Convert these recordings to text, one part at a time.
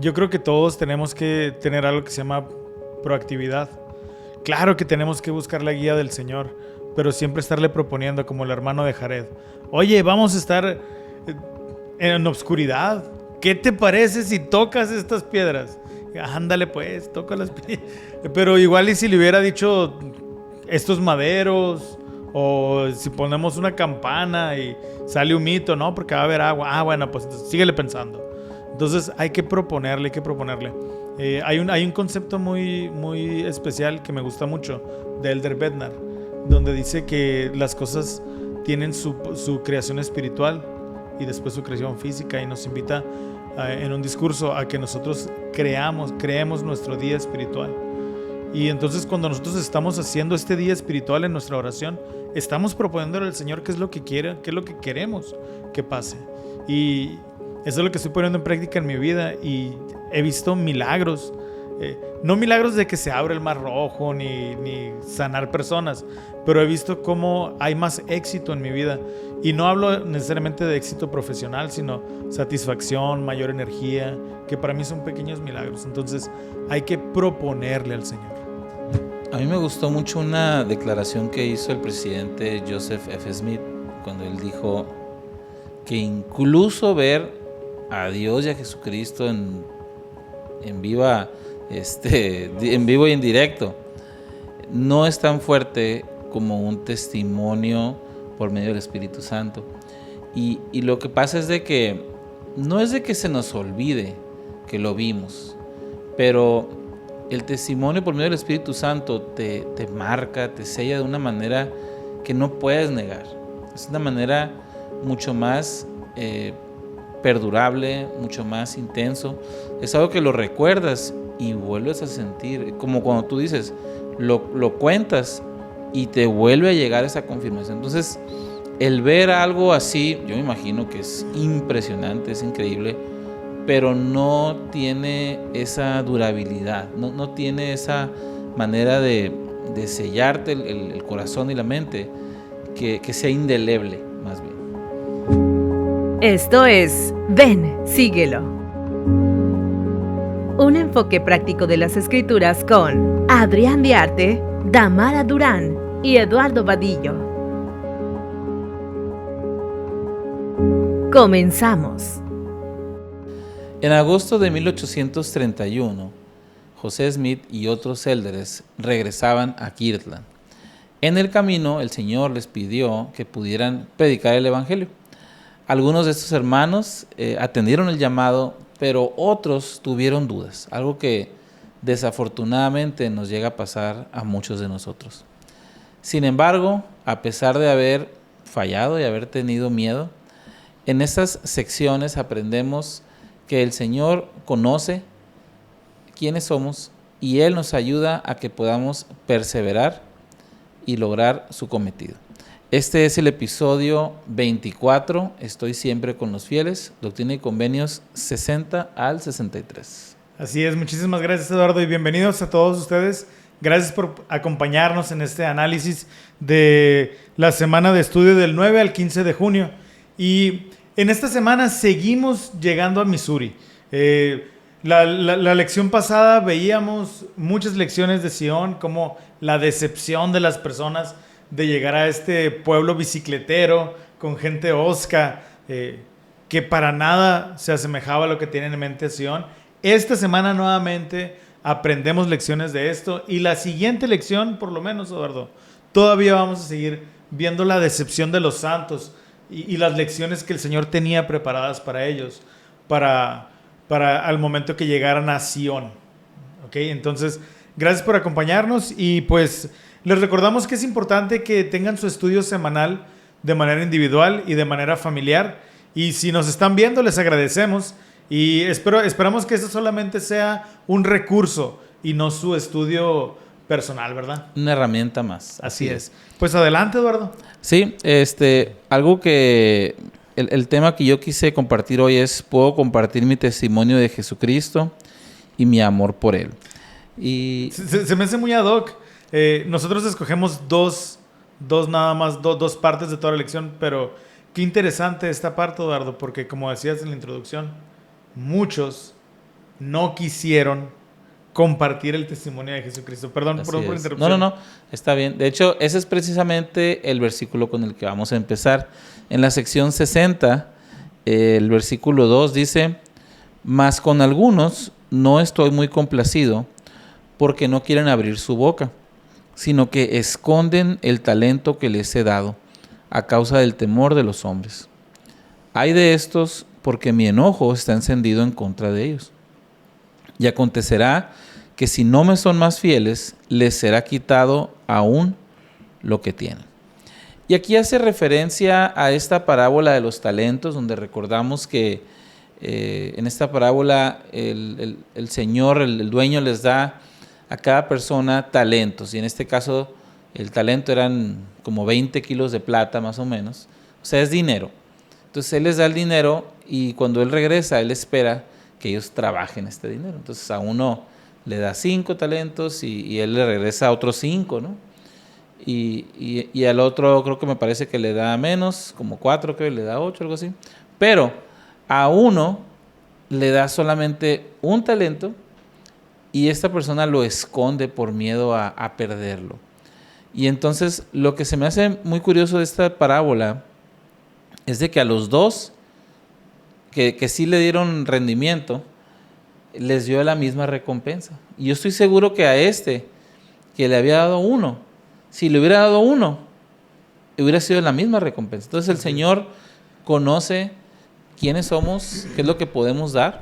Yo creo que todos tenemos que tener algo que se llama proactividad. Claro que tenemos que buscar la guía del Señor, pero siempre estarle proponiendo, como el hermano de Jared. Oye, vamos a estar en obscuridad. ¿Qué te parece si tocas estas piedras? Ándale pues, toca las piedras. Pero igual y si le hubiera dicho estos maderos, o si ponemos una campana y sale un mito, ¿no? Porque va a haber agua. Ah, bueno, pues síguele pensando. Entonces hay que proponerle. Hay un concepto muy, muy especial que me gusta mucho de Elder Bednar, donde dice que las cosas tienen su creación espiritual y después su creación física, y nos invita en un discurso a que nosotros creemos nuestro día espiritual. Y entonces cuando nosotros estamos haciendo este día espiritual en nuestra oración, estamos proponiéndole al Señor qué es lo que quiere, qué es lo que queremos que pase. Y eso es lo que estoy poniendo en práctica en mi vida, y he visto milagros. No milagros de que se abre el mar rojo ni sanar personas, pero he visto cómo hay más éxito en mi vida. Y no hablo necesariamente de éxito profesional, sino satisfacción, mayor energía, que para mí son pequeños milagros. Entonces hay que proponerle al Señor. A mí me gustó mucho una declaración que hizo el presidente Joseph F. Smith, cuando él dijo que incluso ver a Dios y a Jesucristo en vivo y en directo no es tan fuerte como un testimonio por medio del Espíritu Santo. Y lo que pasa es de que no es de que se nos olvide que lo vimos, pero el testimonio por medio del Espíritu Santo te marca, te sella de una manera que no puedes negar. Es una manera mucho más perdurable, mucho más intenso. Es algo que lo recuerdas y vuelves a sentir, como cuando tú dices, lo cuentas y te vuelve a llegar esa confirmación. Entonces, el ver algo así, yo me imagino que es impresionante, es increíble, pero no tiene esa durabilidad, no tiene esa manera de sellarte el corazón y la mente, que sea indeleble, más bien. Esto es Ven, síguelo. Un enfoque práctico de las Escrituras con Adrián Diarte, Damara Durán y Eduardo Vadillo. Comenzamos. En agosto de 1831, José Smith y otros élderes regresaban a Kirtland. En el camino, el Señor les pidió que pudieran predicar el Evangelio. Algunos de estos hermanos atendieron el llamado, pero otros tuvieron dudas, algo que desafortunadamente nos llega a pasar a muchos de nosotros. Sin embargo, a pesar de haber fallado y haber tenido miedo, en estas secciones aprendemos que el Señor conoce quiénes somos y Él nos ayuda a que podamos perseverar y lograr su cometido. Este es el episodio 24, Estoy siempre con los fieles, Doctrina y Convenios 60 al 63. Así es, muchísimas gracias, Eduardo, y bienvenidos a todos ustedes. Gracias por acompañarnos en este análisis de la semana de estudio del 9 al 15 de junio. Y en esta semana seguimos llegando a Missouri. La lección pasada veíamos muchas lecciones de Sion, como la decepción de las personas de llegar a este pueblo bicicletero con gente hosca, que para nada se asemejaba a lo que tienen en mente Sion. Esta semana nuevamente aprendemos lecciones de esto, y la siguiente lección, por lo menos, Eduardo, todavía vamos a seguir viendo la decepción de los santos y las lecciones que el Señor tenía preparadas para ellos, para al momento que llegaran a Sion. ¿Ok? Entonces, gracias por acompañarnos, y pues les recordamos que es importante que tengan su estudio semanal de manera individual y de manera familiar, y si nos están viendo les agradecemos, y esperamos que esto solamente sea un recurso y no su estudio personal, ¿verdad? Una herramienta más. Así es. Pues adelante, Eduardo. Sí, algo que el tema que yo quise compartir hoy es: puedo compartir mi testimonio de Jesucristo y mi amor por Él. Y se me hace muy ad hoc. Nosotros escogemos dos partes de toda la lección, pero qué interesante esta parte, Eduardo, porque como decías en la introducción, muchos no quisieron compartir el testimonio de Jesucristo. Perdón Así por la es. interrupción. No, está bien. De hecho, ese es precisamente el versículo con el que vamos a empezar. En la sección 60, el versículo 2 dice: mas con algunos no estoy muy complacido, porque no quieren abrir su boca, sino que esconden el talento que les he dado, a causa del temor de los hombres. Ay de estos, porque mi enojo está encendido en contra de ellos. Y acontecerá que si no me son más fieles, les será quitado aún lo que tienen. Y aquí hace referencia a esta parábola de los talentos, donde recordamos que en esta parábola el Señor, el dueño, les da a cada persona talentos. Y en este caso el talento eran como 20 kilos de plata más o menos. O sea, es dinero. Entonces Él les da el dinero y cuando Él regresa, Él espera que ellos trabajen este dinero. Entonces a uno le da 5 talentos y Él le regresa otros 5, ¿no? Y al otro creo que me parece que le da menos, como 4, creo que le da 8, algo así. Pero a uno le da solamente un talento y esta persona lo esconde por miedo a perderlo. Y entonces lo que se me hace muy curioso de esta parábola es de que a los dos que sí le dieron rendimiento, les dio la misma recompensa. Y yo estoy seguro que a este, que le había dado 1, si le hubiera dado 1, hubiera sido la misma recompensa. Entonces el Señor conoce quiénes somos, qué es lo que podemos dar,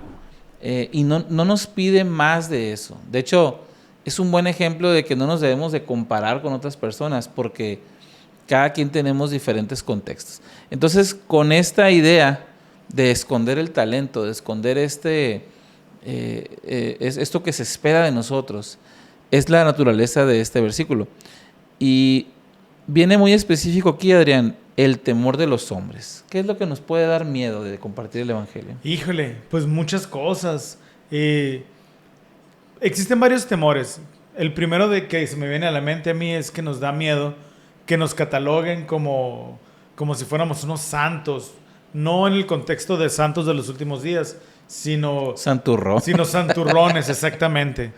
y no nos pide más de eso. De hecho, es un buen ejemplo de que no nos debemos de comparar con otras personas, porque cada quien tenemos diferentes contextos. Entonces, con esta idea de esconder el talento, de esconder esto que se espera de nosotros, es la naturaleza de este versículo. Y viene muy específico aquí, Adrián, el temor de los hombres. ¿Qué es lo que nos puede dar miedo de compartir el evangelio? Híjole, pues muchas cosas. Existen varios temores. El primero de que se me viene a la mente a mí es que nos da miedo que nos cataloguen como si fuéramos unos santos. No en el contexto de santos de los últimos días, sino santurrones, exactamente.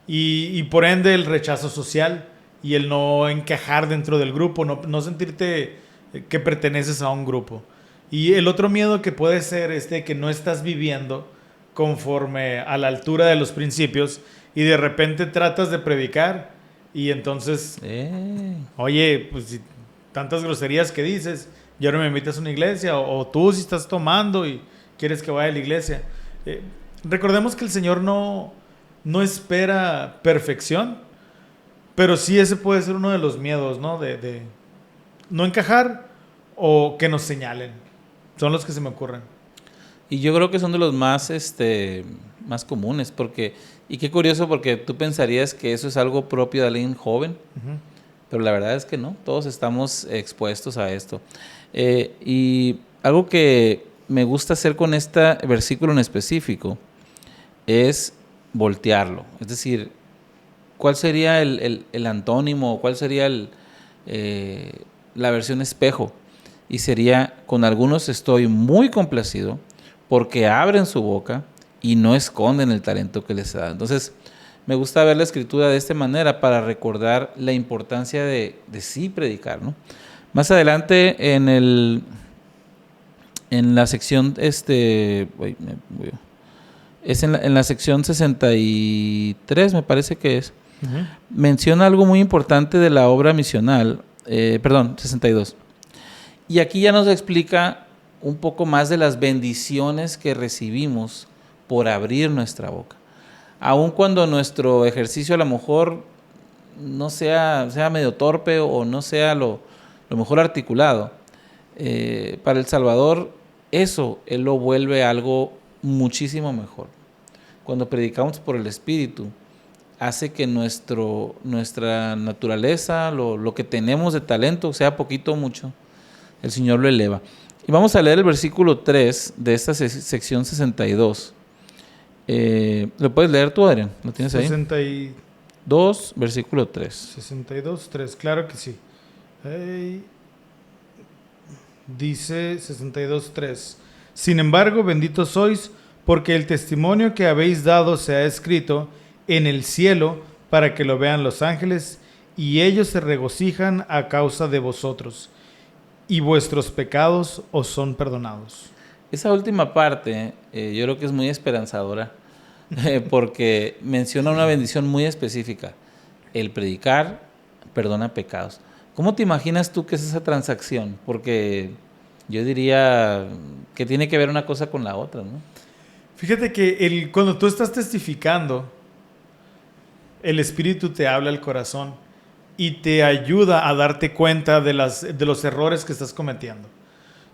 Y por ende el rechazo social y el no encajar dentro del grupo, no sentirte que perteneces a un grupo. Y el otro miedo que puede ser que no estás viviendo conforme a la altura de los principios y de repente tratas de predicar y entonces, oye, pues si tantas groserías que dices, y ahora me invitas a una iglesia, o tú si estás tomando y quieres que vaya a la iglesia. Recordemos que el Señor no espera perfección, pero sí ese puede ser uno de los miedos, ¿no? De no encajar o que nos señalen. Son los que se me ocurren. Y yo creo que son de los más comunes, y qué curioso, porque tú pensarías que eso es algo propio de alguien joven, uh-huh. Pero la verdad es que no, todos estamos expuestos a esto. Y algo que me gusta hacer con este versículo en específico es voltearlo. Es decir, ¿cuál sería el antónimo? ¿Cuál sería la versión espejo? Y sería: con algunos estoy muy complacido, porque abren su boca y no esconden el talento que les da. Entonces, me gusta ver la escritura de esta manera para recordar la importancia de sí predicar, ¿no? Más adelante en la sección en la sección 63, me parece que es, uh-huh. Menciona algo muy importante de la obra misional, 62. Y aquí ya nos explica un poco más de las bendiciones que recibimos por abrir nuestra boca. Aun cuando nuestro ejercicio a lo mejor no sea medio torpe o no sea lo mejor articulado, para el Salvador eso Él lo vuelve algo muchísimo mejor. Cuando predicamos por el Espíritu, hace que nuestra naturaleza, lo que tenemos de talento, sea poquito o mucho, el Señor lo eleva. Y vamos a leer el versículo 3 de esta sección 62. ¿Lo puedes leer tú, Adrián? ¿Lo tienes ahí? 62, versículo 3. 62, 3, claro que sí. Dice 62, 3. Sin embargo, benditos sois porque el testimonio que habéis dado se ha escrito en el cielo para que lo vean los ángeles, y ellos se regocijan a causa de vosotros, y vuestros pecados os son perdonados. Esa última parte yo creo que es muy esperanzadora porque menciona una bendición muy específica. El predicar perdona pecados. ¿Cómo te imaginas tú que es esa transacción? Porque yo diría que tiene que ver una cosa con la otra, ¿no? Fíjate que cuando tú estás testificando, el Espíritu te habla al corazón y te ayuda a darte cuenta de los errores que estás cometiendo.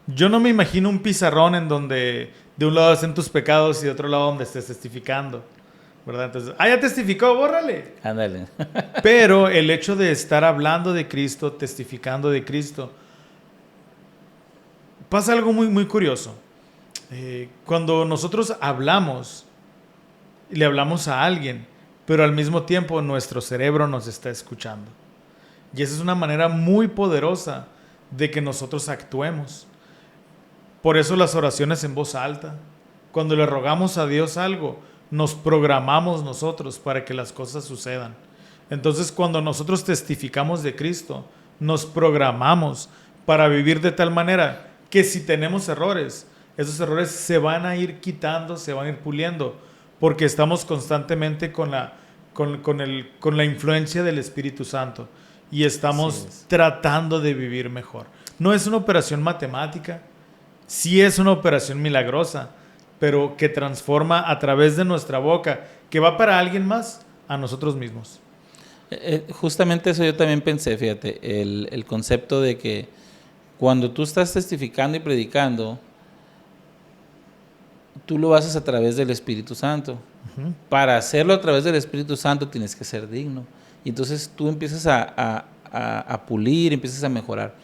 Yo no me imagino un pizarrón en donde de un lado hacen tus pecados y de otro lado donde estés testificando, ¿verdad? Entonces, ya testificó, bórrale. Ándale. Pero el hecho de estar hablando de Cristo, testificando de Cristo, pasa algo muy, muy curioso. Cuando nosotros hablamos, le hablamos a alguien, pero al mismo tiempo nuestro cerebro nos está escuchando. Y esa es una manera muy poderosa de que nosotros actuemos. Por eso las oraciones en voz alta. Cuando le rogamos a Dios algo, nos programamos nosotros para que las cosas sucedan. Entonces, cuando nosotros testificamos de Cristo, nos programamos para vivir de tal manera que si tenemos errores, esos errores se van a ir quitando, se van a ir puliendo, porque estamos constantemente con la influencia del Espíritu Santo y estamos tratando de vivir mejor. No es una operación matemática, sí es una operación milagrosa, pero que transforma a través de nuestra boca, que va para alguien más, a nosotros mismos. Justamente eso yo también pensé, fíjate, el concepto de que cuando tú estás testificando y predicando, tú lo haces a través del Espíritu Santo. Uh-huh. Para hacerlo a través del Espíritu Santo tienes que ser digno. Y entonces tú empiezas a pulir, empiezas a mejorar.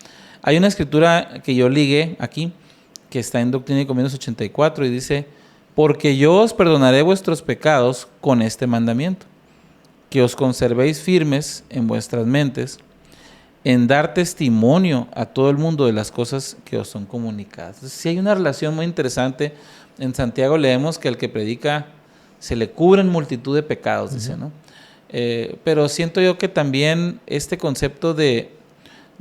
Hay una escritura que yo ligué aquí, que está en Doctrina y Convenios 84, y dice: porque yo os perdonaré vuestros pecados con este mandamiento, que os conservéis firmes en vuestras mentes, en dar testimonio a todo el mundo de las cosas que os son comunicadas. Entonces, sí hay una relación muy interesante. En Santiago leemos que el que predica se le cubren multitud de pecados, dice, ¿no? Pero siento yo que también este concepto de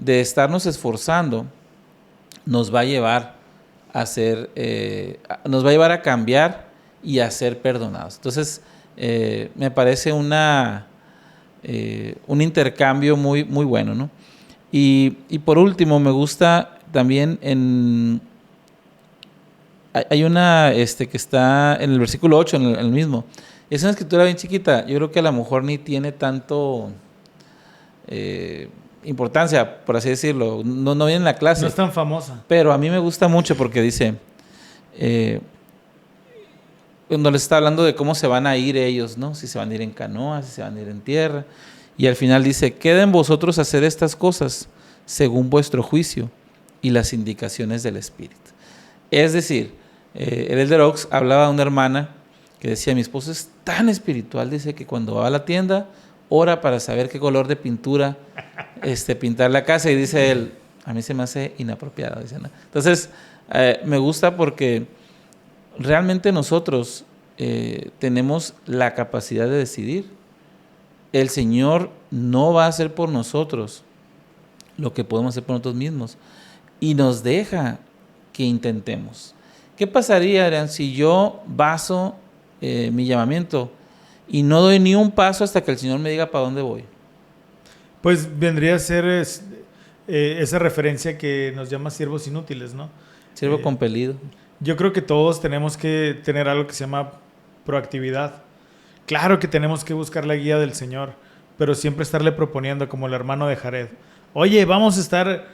estarnos esforzando nos va a llevar a ser, nos va a llevar a cambiar y a ser perdonados. Entonces, me parece un intercambio muy, muy bueno, ¿no? Y por último, me gusta también hay una que está en el versículo 8, en el mismo. Es una escritura bien chiquita. Yo creo que a lo mejor ni tiene tanto importancia, por así decirlo. No viene en la clase. No es tan famosa. Pero a mí me gusta mucho porque dice, cuando les está hablando de cómo se van a ir ellos, ¿no? Si se van a ir en canoa, si se van a ir en tierra. Y al final dice: queden vosotros hacer estas cosas según vuestro juicio y las indicaciones del Espíritu. Es decir, el Elder Oaks hablaba de una hermana que decía: mi esposo es tan espiritual, dice, que cuando va a la tienda ora para saber qué color de pintura pintar la casa, y dice él: a mí se me hace inapropiado, dice, ¿no? Entonces, me gusta porque realmente nosotros tenemos la capacidad de decidir. El Señor no va a hacer por nosotros lo que podemos hacer por nosotros mismos, y nos deja que intentemos. ¿Qué pasaría, Adrián, si yo baso mi llamamiento y no doy ni un paso hasta que el Señor me diga para dónde voy? Pues vendría a ser esa referencia que nos llama siervos inútiles, ¿no? Siervo compelido. Yo creo que todos tenemos que tener algo que se llama proactividad. Claro que tenemos que buscar la guía del Señor, pero siempre estarle proponiendo, como el hermano de Jared: oye, vamos a estar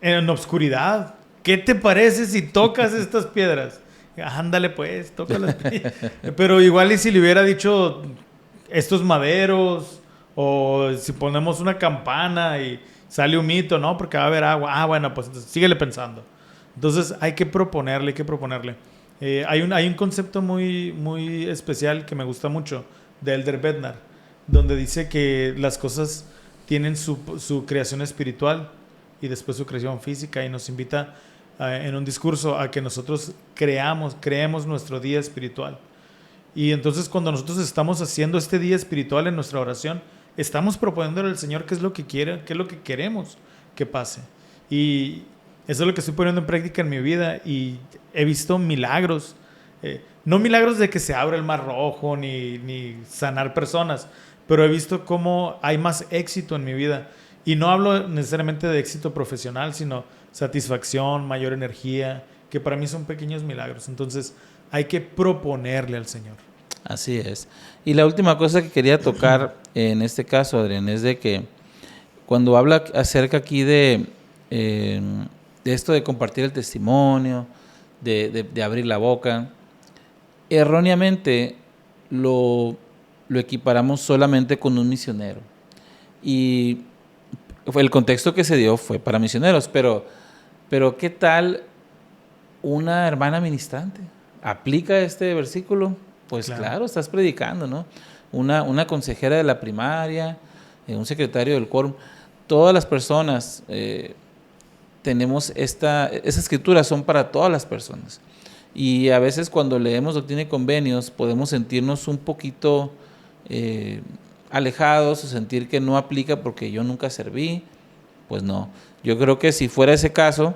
en obscuridad. ¿Qué te parece si tocas estas piedras? Ándale pues, toca las piedras. Pero igual y si le hubiera dicho estos maderos, o si ponemos una campana y sale un mito, ¿no? Porque va a haber agua. Bueno, pues entonces síguele pensando. Entonces hay que proponerle. Hay un concepto muy, muy especial que me gusta mucho, de Elder Bednar, donde dice que las cosas tienen su creación espiritual y después su creación física, y nos invita en un discurso a que nosotros creemos nuestro día espiritual. Y entonces cuando nosotros estamos haciendo este día espiritual en nuestra oración, estamos proponiéndole al Señor qué es lo que quiere, qué es lo que queremos que pase. Y eso es lo que estoy poniendo en práctica en mi vida y he visto milagros. No milagros de que se abra el mar rojo ni sanar personas, pero he visto cómo hay más éxito en mi vida. Y no hablo necesariamente de éxito profesional, sino satisfacción, mayor energía, que para mí son pequeños milagros. Entonces hay que proponerle al Señor. Así es. Y la última cosa que quería tocar en este caso, Adrián, es de que cuando habla acerca aquí de esto de compartir el testimonio, de abrir la boca, erróneamente lo equiparamos solamente con un misionero. Y el contexto que se dio fue para misioneros, pero ¿qué tal una hermana ministrante? ¿Aplica este versículo? Pues claro, estás predicando, ¿no? Una consejera de la primaria, un secretario del quórum, todas las personas tenemos esas escrituras, son para todas las personas. Y a veces cuando leemos Doctrina y Convenios podemos sentirnos un poquito alejados o sentir que no aplica porque yo nunca serví. Pues no, yo creo que si fuera ese caso,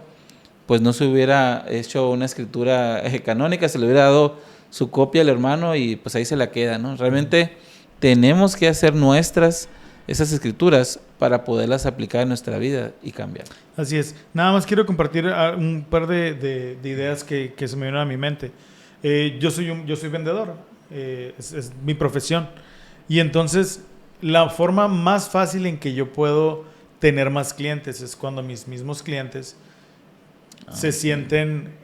pues no se hubiera hecho una escritura canónica, se le hubiera dado su copia al hermano y pues ahí se la queda, ¿no? Realmente tenemos que hacer nuestras esas escrituras para poderlas aplicar en nuestra vida y cambiar. Así es. Nada más quiero compartir un par de ideas que se me vienen a mi mente. Yo soy vendedor, es mi profesión. Y entonces la forma más fácil en que yo puedo tener más clientes es cuando mis mismos clientes se sienten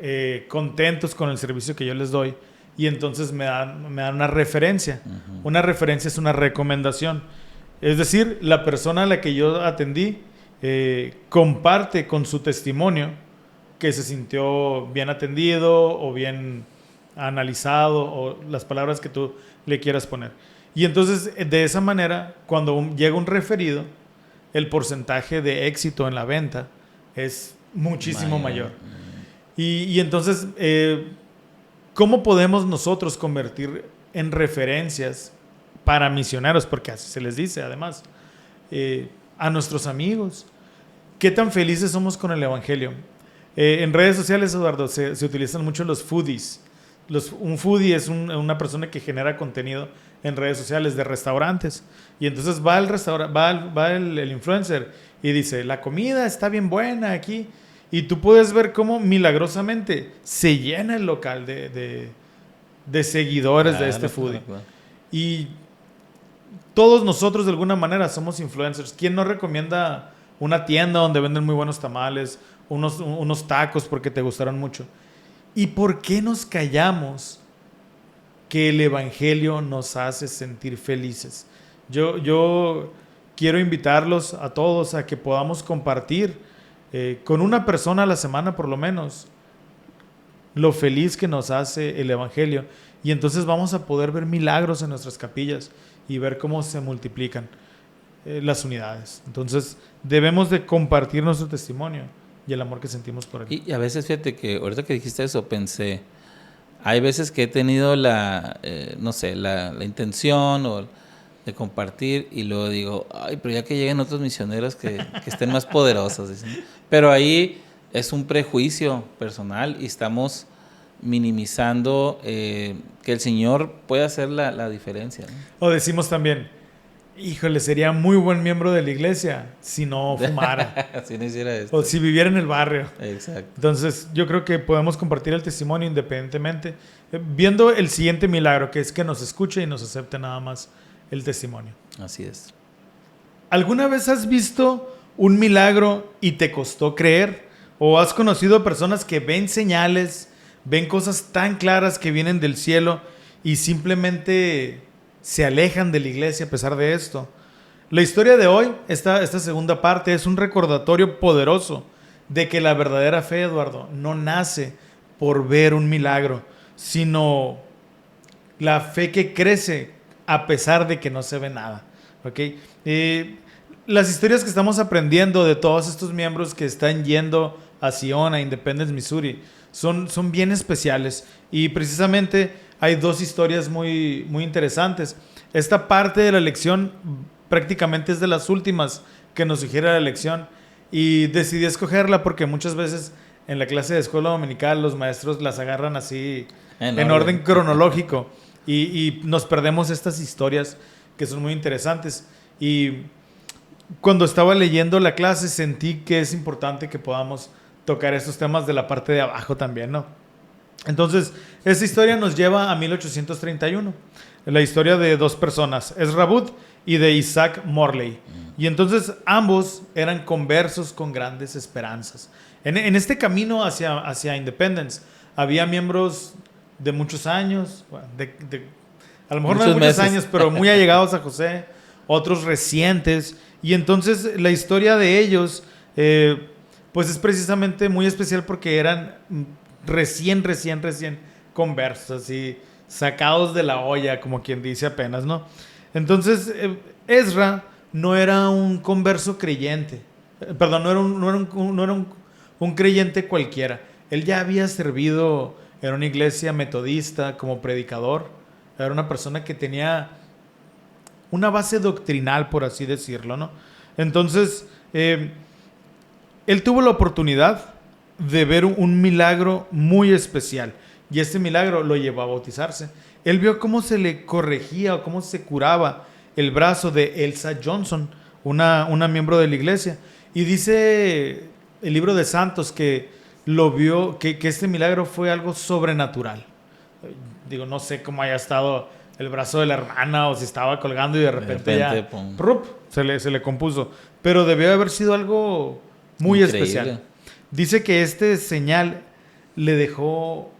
contentos con el servicio que yo les doy y entonces me dan una referencia. Uh-huh. Una referencia es una recomendación. Es decir, la persona a la que yo atendí comparte con su testimonio que se sintió bien atendido o bien analizado o las palabras que tú le quieras poner. Y entonces, de esa manera, cuando llega un referido, el porcentaje de éxito en la venta es muchísimo mayor. Y entonces, ¿cómo podemos nosotros convertir en referencias para misioneros? Porque así se les dice, además, a nuestros amigos. ¿Qué tan felices somos con el Evangelio? En redes sociales, Eduardo, se utilizan mucho los foodies. Un foodie es una persona que genera contenido en redes sociales de restaurantes. Y entonces va el influencer y dice, la comida está bien buena aquí. Y tú puedes ver cómo milagrosamente se llena el local de seguidores de este foodie. Claro. Y todos nosotros de alguna manera somos influencers. ¿Quién no recomienda una tienda donde venden muy buenos tamales, unos tacos porque te gustaron mucho? ¿Y por qué nos callamos que el Evangelio nos hace sentir felices? Yo quiero invitarlos a todos a que podamos compartir con una persona a la semana por lo menos lo feliz que nos hace el Evangelio. Y entonces vamos a poder ver milagros en nuestras capillas y ver cómo se multiplican las unidades. Entonces debemos de compartir nuestro testimonio y el amor que sentimos por él. Y a veces, fíjate que ahorita que dijiste eso, pensé, hay veces que he tenido la intención de compartir y luego digo, ay, pero ya que lleguen otros misioneros que estén más poderosos. ¿Sí? Pero ahí es un prejuicio personal y estamos minimizando que el Señor puede hacer la diferencia, ¿no? O decimos también, híjole, sería muy buen miembro de la iglesia si no fumara. Si no hiciera esto. O si viviera en el barrio. Exacto. Entonces, yo creo que podemos compartir el testimonio independientemente, viendo el siguiente milagro, que es que nos escuche y nos acepte nada más el testimonio. Así es. ¿Alguna vez has visto un milagro y te costó creer? ¿O has conocido personas que ven señales, ven cosas tan claras que vienen del cielo y simplemente se alejan de la iglesia a pesar de esto? La historia de hoy, esta segunda parte, es un recordatorio poderoso de que la verdadera fe, Eduardo, no nace por ver un milagro, sino la fe que crece a pesar de que no se ve nada. ¿Okay? Las historias que estamos aprendiendo de todos estos miembros que están yendo a Zion, a Independence, Missouri, son bien especiales. Y precisamente hay dos historias muy, muy interesantes. Esta parte de la lección prácticamente es de las últimas que nos sugiere la lección. Y decidí escogerla porque muchas veces en la clase de escuela dominical los maestros las agarran así en orden cronológico. Y nos perdemos estas historias que son muy interesantes. Y cuando estaba leyendo la clase sentí que es importante que podamos tocar estos temas de la parte de abajo también, ¿no? Entonces, esta historia nos lleva a 1831. La historia de dos personas, Ezra Booth y de Isaac Morley. Y entonces ambos eran conversos con grandes esperanzas. En este camino hacia Independence había miembros de muchos años, a lo mejor no de muchos años, pero muy allegados a José, otros recientes. Y entonces la historia de ellos pues es precisamente muy especial porque eran recién conversos, así, sacados de la olla, como quien dice apenas, ¿no? Entonces, Ezra no era un converso creyente, perdón, no era un creyente cualquiera. Él ya había servido en una iglesia metodista como predicador, era una persona que tenía una base doctrinal, por así decirlo, ¿no? Entonces, él tuvo la oportunidad de ver un milagro muy especial. Y este milagro lo llevó a bautizarse. Él vio cómo se le corregía o cómo se curaba el brazo de Elsa Johnson, una miembro de la iglesia. Y dice el libro de Santos que lo vio, que este milagro fue algo sobrenatural. Digo, no sé cómo haya estado el brazo de la hermana o si estaba colgando y de repente ya se le compuso. Pero debió haber sido algo muy especial. Dice que este señal le dejó,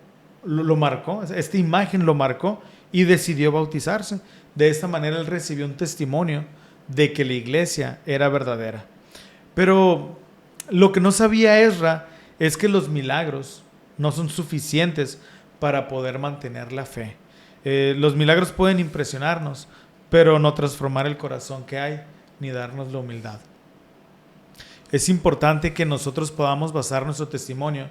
lo marcó, esta imagen lo marcó y decidió bautizarse. De esta manera él recibió un testimonio de que la iglesia era verdadera. Pero lo que no sabía Ezra es que los milagros no son suficientes para poder mantener la fe. Los milagros pueden impresionarnos, pero no transformar el corazón que hay ni darnos la humildad. Es importante que nosotros podamos basar nuestro testimonio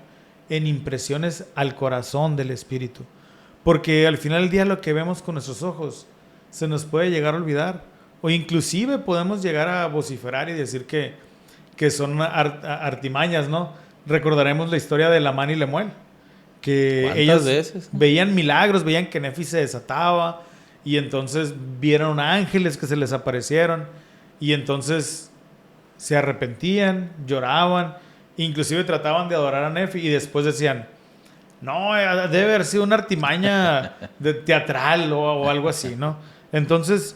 en impresiones al corazón del Espíritu, porque al final del día lo que vemos con nuestros ojos se nos puede llegar a olvidar, o inclusive podemos llegar a vociferar y decir que son artimañas, ¿no? Recordaremos la historia de Lamán y Lemuel, que ellos veían milagros, veían que Nefi se desataba y entonces vieron ángeles que se les aparecieron y entonces se arrepentían, lloraban, inclusive trataban de adorar a Nefi y después decían, no, debe haber sido una artimaña teatral o algo así, ¿no? Entonces,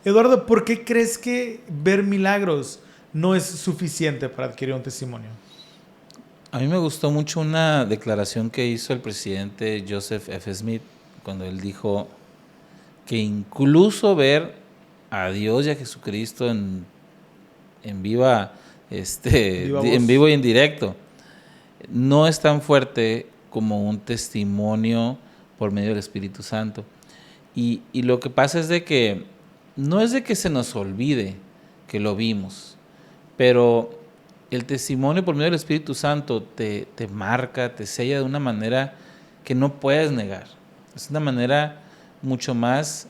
Eduardo, ¿por qué crees que ver milagros no es suficiente para adquirir un testimonio? A mí me gustó mucho una declaración que hizo el presidente Joseph F. Smith cuando él dijo que incluso ver a Dios y a Jesucristo en vivo y en directo no es tan fuerte como un testimonio por medio del Espíritu Santo. Y lo que pasa es de que no es de que se nos olvide que lo vimos, pero el testimonio por medio del Espíritu Santo te marca, te sella de una manera que no puedes negar. Es una manera mucho más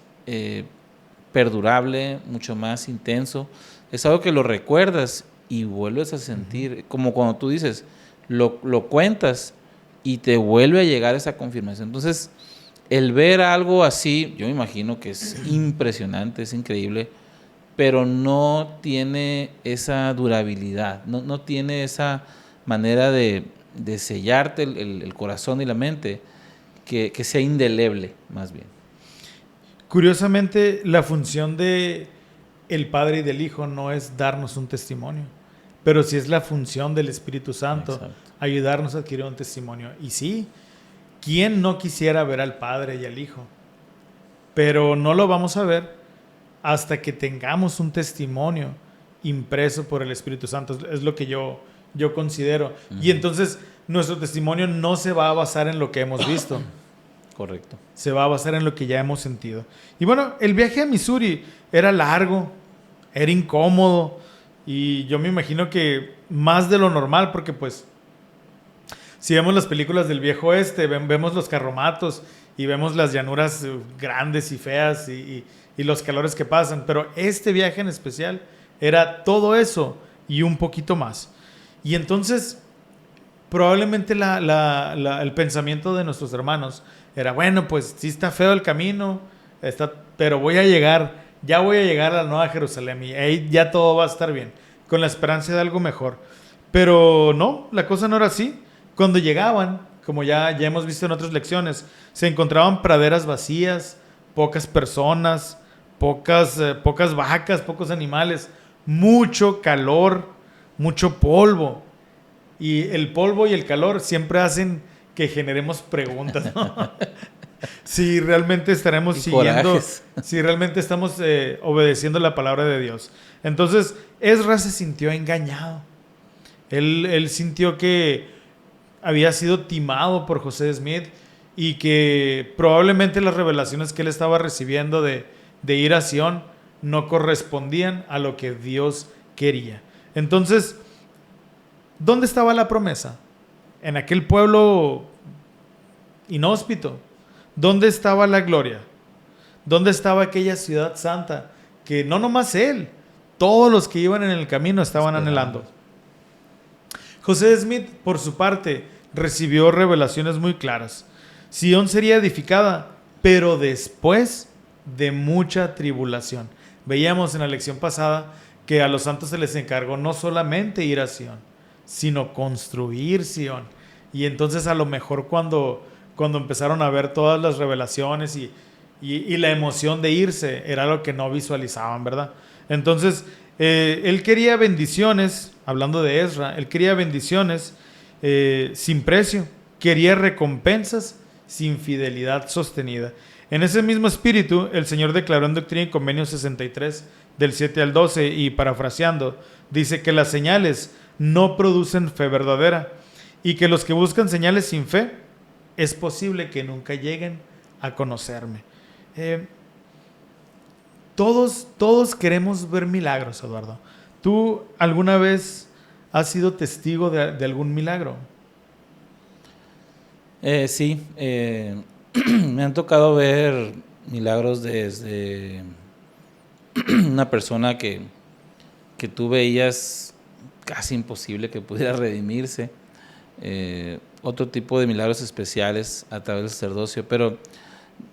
perdurable, mucho más intenso. Es algo que lo recuerdas y vuelves a sentir, como cuando tú dices, lo cuentas y te vuelve a llegar esa confirmación. Entonces, el ver algo así, yo me imagino que es impresionante, es increíble, pero no tiene esa durabilidad, no tiene esa manera de sellarte el corazón y la mente, que sea indeleble, más bien. Curiosamente, la función de el Padre y del Hijo no es darnos un testimonio, pero sí es la función del Espíritu Santo. Exacto. Ayudarnos a adquirir un testimonio. Y sí, ¿quién no quisiera ver al Padre y al Hijo? Pero no lo vamos a ver hasta que tengamos un testimonio impreso por el Espíritu Santo. Es lo que yo considero. Uh-huh. Y entonces nuestro testimonio no se va a basar en lo que hemos visto. Correcto. Se va a basar en lo que ya hemos sentido. Y bueno, el viaje a Missouri era largo, era incómodo, y yo me imagino que más de lo normal, porque pues si vemos las películas del viejo oeste, vemos los carromatos y vemos las llanuras grandes y feas y los calores que pasan, pero este viaje en especial era todo eso y un poquito más. Y entonces probablemente el pensamiento de nuestros hermanos era, bueno, pues sí está feo el camino, pero ya voy a llegar a la Nueva Jerusalén y ahí ya todo va a estar bien, con la esperanza de algo mejor. Pero no, la cosa no era así. Cuando llegaban, como ya hemos visto en otras lecciones, se encontraban praderas vacías, pocas personas, pocas vacas, pocos animales, mucho calor, mucho polvo. Y el polvo y el calor siempre hacen que generemos preguntas, ¿no? Si realmente estaremos siguiendo, corajes. Si realmente estamos obedeciendo la palabra de Dios. Entonces, Ezra se sintió engañado. Él sintió que había sido timado por José Smith y que probablemente las revelaciones que él estaba recibiendo de ir a Sion no correspondían a lo que Dios quería. Entonces, ¿dónde estaba la promesa? En aquel pueblo inhóspito. ¿Dónde estaba la gloria? ¿Dónde estaba aquella ciudad santa que no nomás él, todos los que iban en el camino estaban anhelando? José Smith, por su parte, recibió revelaciones muy claras. Sion sería edificada, pero después de mucha tribulación. Veíamos en la lección pasada que a los santos se les encargó no solamente ir a Sion, sino construir Sion. Y entonces a lo mejor cuando empezaron a ver todas las revelaciones y la emoción de irse, era lo que no visualizaban, ¿verdad? Entonces, él quería bendiciones, hablando de Ezra, él quería bendiciones sin precio, quería recompensas sin fidelidad sostenida. En ese mismo espíritu, el Señor declaró en Doctrina y Convenios 63, del 7 al 12, y parafraseando, dice que las señales no producen fe verdadera y que los que buscan señales sin fe, es posible que nunca lleguen a conocerme. Todos queremos ver milagros, Eduardo. ¿Tú alguna vez has sido testigo de algún milagro? Sí, me han tocado ver milagros desde una persona que tú veías casi imposible que pudiera redimirse, otro tipo de milagros especiales a través del sacerdocio, pero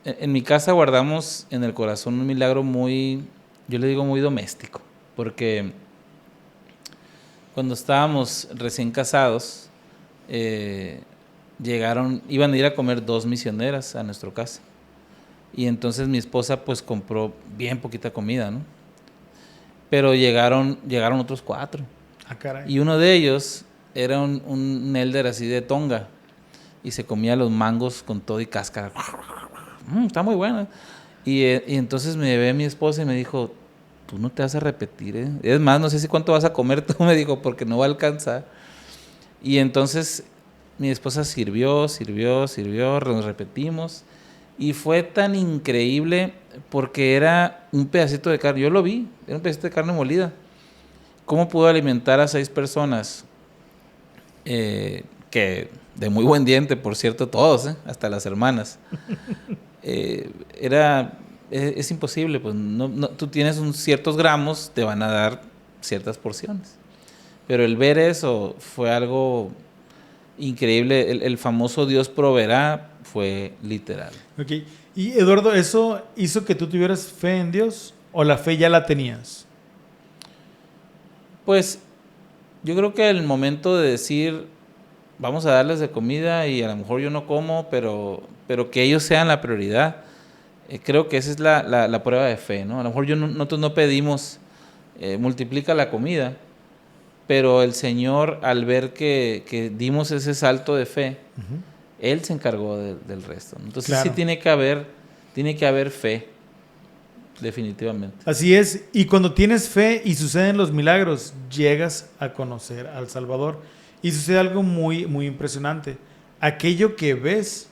en mi casa guardamos en el corazón un milagro muy, yo le digo muy doméstico, porque cuando estábamos recién casados, iban a ir a comer 2 misioneras a nuestra casa, y entonces mi esposa pues compró bien poquita comida, ¿no? Pero llegaron otros 4. Ah, caray. Y uno de ellos era un elder así de Tonga y se comía los mangos con todo y cáscara. Está muy buena. Y entonces me ve mi esposa y me dijo, tú no te vas a repetir, ¿eh? Es más, no sé si cuánto vas a comer tú, me dijo, porque no va a alcanzar. Y entonces mi esposa sirvió, nos repetimos. Y fue tan increíble porque era un pedacito de carne. Yo lo vi, era un pedacito de carne molida. ¿Cómo pudo alimentar a 6 personas? Que de muy buen diente, por cierto, todos, hasta las hermanas. Es imposible, pues tú tienes ciertos gramos, te van a dar ciertas porciones. Pero el ver eso fue algo increíble. El famoso Dios proveerá fue literal. Okay. Y Eduardo, ¿eso hizo que tú tuvieras fe en Dios o la fe ya la tenías? Pues yo creo que el momento de decir vamos a darles de comida y a lo mejor yo no como, pero que ellos sean la prioridad, creo que esa es la prueba de fe, ¿no? A lo mejor nosotros no pedimos multiplica la comida, pero el Señor, al ver que dimos ese salto de fe, uh-huh, Él se encargó del resto. Entonces claro, sí tiene que haber fe, definitivamente. Así es, y cuando tienes fe y suceden los milagros, llegas a conocer al Salvador. Y sucede algo muy, muy impresionante. Aquello que ves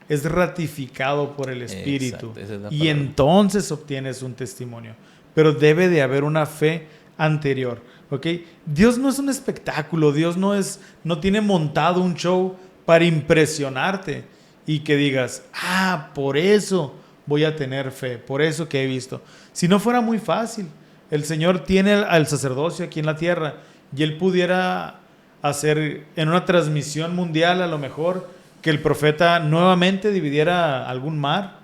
es ratificado por el Espíritu. Exacto, esa es la palabra. Y entonces obtienes un testimonio. Pero debe de haber una fe anterior. ¿Ok? Dios no es un espectáculo, Dios no tiene montado un show para impresionarte y que digas, por eso voy a tener fe, por eso que he visto. Si no fuera muy fácil, el Señor tiene al sacerdocio aquí en la tierra y Él pudiera hacer en una transmisión mundial a lo mejor que el profeta nuevamente dividiera algún mar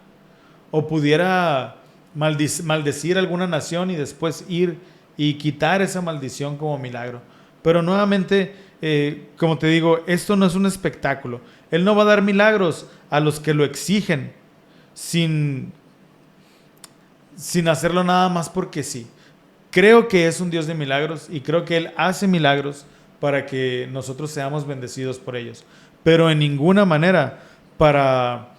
o pudiera maldecir alguna nación y después ir y quitar esa maldición como milagro. Pero nuevamente, como te digo, esto no es un espectáculo. Él no va a dar milagros a los que lo exigen sin hacerlo nada más porque sí. Creo que es un Dios de milagros y creo que Él hace milagros para que nosotros seamos bendecidos por ellos. Pero en ninguna manera para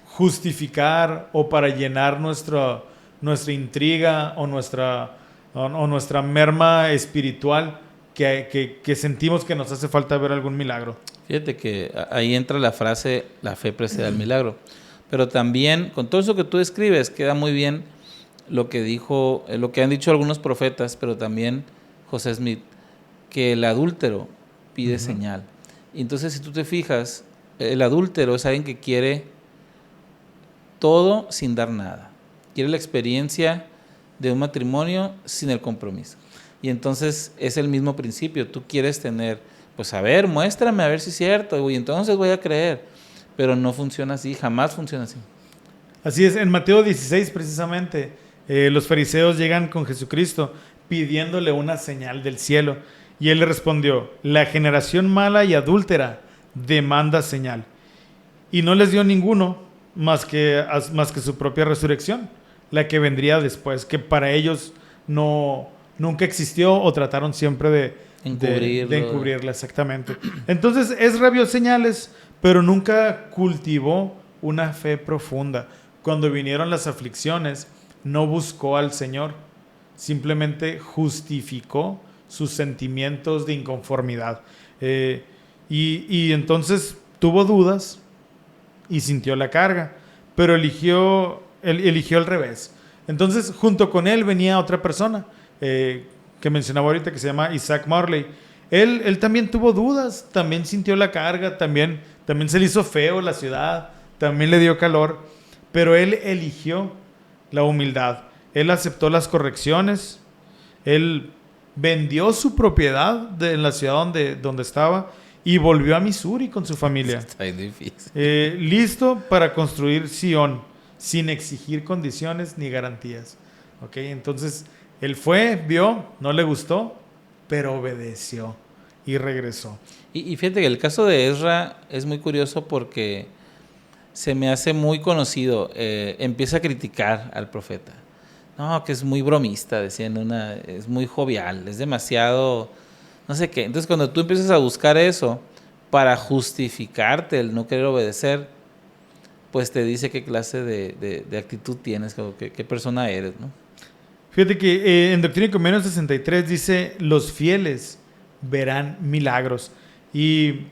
justificar o para llenar nuestra intriga o nuestra merma espiritual que sentimos que nos hace falta ver algún milagro. Fíjate que ahí entra la frase, la fe precede al milagro. Pero también, con todo eso que tú describes, queda muy bien lo que han dicho algunos profetas, pero también José Smith, que el adúltero pide señal. Y entonces, si tú te fijas, el adúltero es alguien que quiere todo sin dar nada. Quiere la experiencia de un matrimonio sin el compromiso. Y entonces es el mismo principio. Tú quieres tener, pues a ver, muéstrame a ver si es cierto, y entonces voy a creer. Pero no funciona así, jamás funciona así. Así es, en Mateo 16 precisamente, los fariseos llegan con Jesucristo pidiéndole una señal del cielo. Y él le respondió, la generación mala y adúltera demanda señal. Y no les dio ninguno más que su propia resurrección, la que vendría después, que para ellos nunca existió o trataron siempre de encubrirla, exactamente. Entonces Ezra vio señales, pero nunca cultivó una fe profunda. Cuando vinieron las aflicciones, no buscó al Señor, simplemente justificó sus sentimientos de inconformidad. Y entonces tuvo dudas y sintió la carga, pero eligió al revés. Entonces, junto con él venía otra persona que mencionaba ahorita, que se llama Isaac Morley. Él también tuvo dudas, también sintió la carga, también se le hizo feo la ciudad, también le dio calor, pero él eligió la humildad. Él aceptó las correcciones, él vendió su propiedad en la ciudad donde estaba y volvió a Missouri con su familia. Está difícil. Listo para construir Sion, sin exigir condiciones ni garantías. ¿Okay? Entonces, él vio, no le gustó, pero obedeció y regresó. Y fíjate que el caso de Ezra es muy curioso porque se me hace muy conocido. Empieza a criticar al profeta. No, que es muy bromista, decían, es muy jovial, es demasiado, no sé qué. Entonces, cuando tú empiezas a buscar eso para justificarte el no querer obedecer, pues te dice qué clase de actitud tienes, qué persona eres, ¿no? Fíjate que en Doctrina y Convenios 63 dice, los fieles verán milagros. Y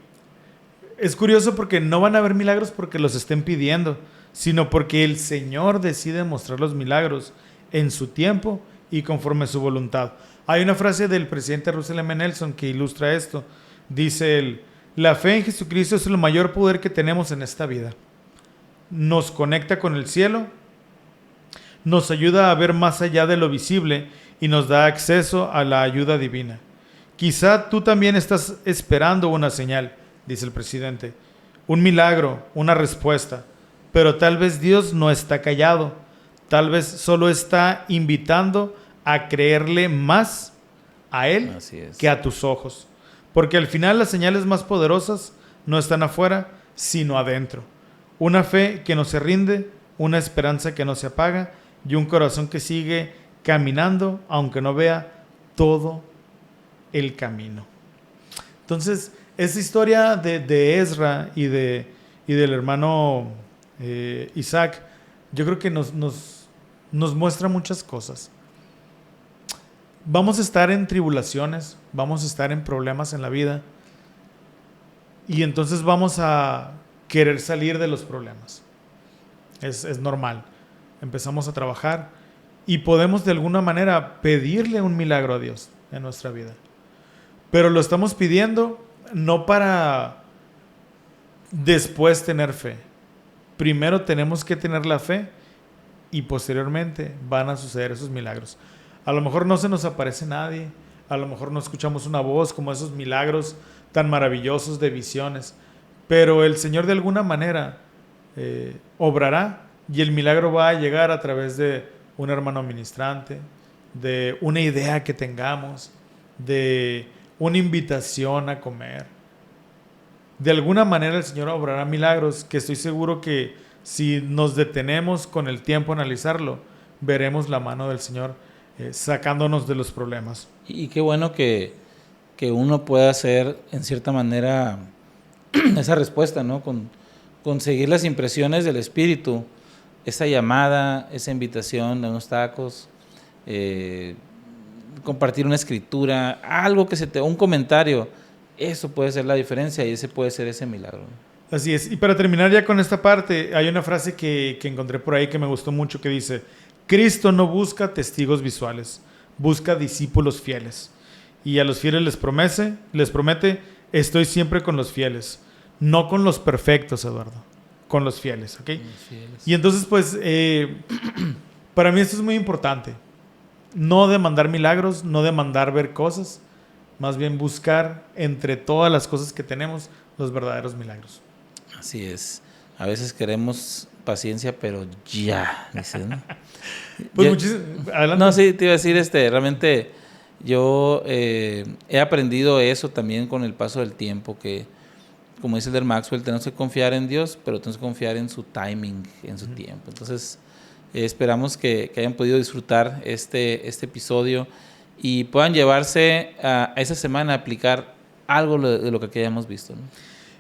es curioso porque no van a ver milagros porque los estén pidiendo, sino porque el Señor decide mostrar los milagros en su tiempo y conforme a su voluntad. Hay una frase del presidente Russell M. Nelson que ilustra esto. Dice él, la fe en Jesucristo es el mayor poder que tenemos en esta vida. Nos conecta con el cielo, nos ayuda a ver más allá de lo visible y nos da acceso a la ayuda divina. Quizá tú también estás esperando una señal, dice el presidente, un milagro, una respuesta, pero tal vez Dios no está callado. Tal vez solo está invitando a creerle más a Él que a tus ojos. Porque al final las señales más poderosas no están afuera, sino adentro. Una fe que no se rinde, una esperanza que no se apaga y un corazón que sigue caminando aunque no vea todo el camino. Entonces, esa historia de Ezra y del hermano Isaac, yo creo que nos muestra muchas cosas. Vamos a estar en tribulaciones, vamos a estar en problemas en la vida y entonces vamos a querer salir de los problemas. Es normal. Empezamos a trabajar y podemos de alguna manera pedirle un milagro a Dios en nuestra vida. Pero lo estamos pidiendo no para después tener fe. Primero tenemos que tener la fe y posteriormente van a suceder esos milagros. A lo mejor no se nos aparece nadie, a lo mejor no escuchamos una voz como esos milagros tan maravillosos de visiones, pero el Señor de alguna manera obrará y el milagro va a llegar a través de un hermano ministrante, de una idea que tengamos, de una invitación a comer. De alguna manera el Señor obrará milagros que estoy seguro que si nos detenemos con el tiempo a analizarlo, veremos la mano del Señor sacándonos de los problemas. Y qué bueno que uno pueda hacer, en cierta manera, esa respuesta, ¿no? Con seguir las impresiones del Espíritu, esa llamada, esa invitación a unos tacos, compartir una escritura, algo un comentario, eso puede ser la diferencia y ese puede ser ese milagro. Así es. Y para terminar ya con esta parte, hay una frase que encontré por ahí que me gustó mucho que dice: Cristo no busca testigos visuales, busca discípulos fieles. Y a los fieles les promete, estoy siempre con los fieles, no con los perfectos, Eduardo, con los fieles, ¿ok? Los fieles. Y entonces, pues, para mí esto es muy importante. No demandar milagros, no demandar ver cosas, más bien buscar entre todas las cosas que tenemos los verdaderos milagros. Así es. A veces queremos paciencia, pero ya, dices, ¿no? Pues adelante. No, sí, te iba a decir, realmente yo he aprendido eso también con el paso del tiempo, que como dice el Maxwell, tenemos que confiar en Dios, pero tenemos que confiar en su timing, en su tiempo. Entonces, esperamos que hayan podido disfrutar este episodio y puedan llevarse a esa semana a aplicar algo de lo que aquí hayamos visto, ¿no?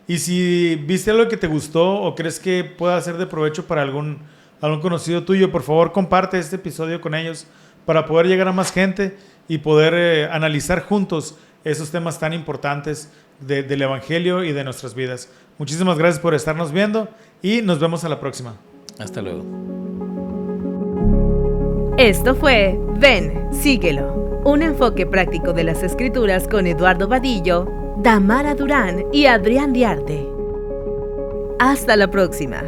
Y si viste algo que te gustó o crees que pueda ser de provecho para algún conocido tuyo, por favor comparte este episodio con ellos para poder llegar a más gente y poder analizar juntos esos temas tan importantes del Evangelio y de nuestras vidas. Muchísimas gracias por estarnos viendo y nos vemos a la próxima. Hasta luego. Esto fue Ven, síguelo. Un enfoque práctico de las Escrituras con Eduardo Vadillo, Damara Durán y Adrián Diarte. Hasta la próxima.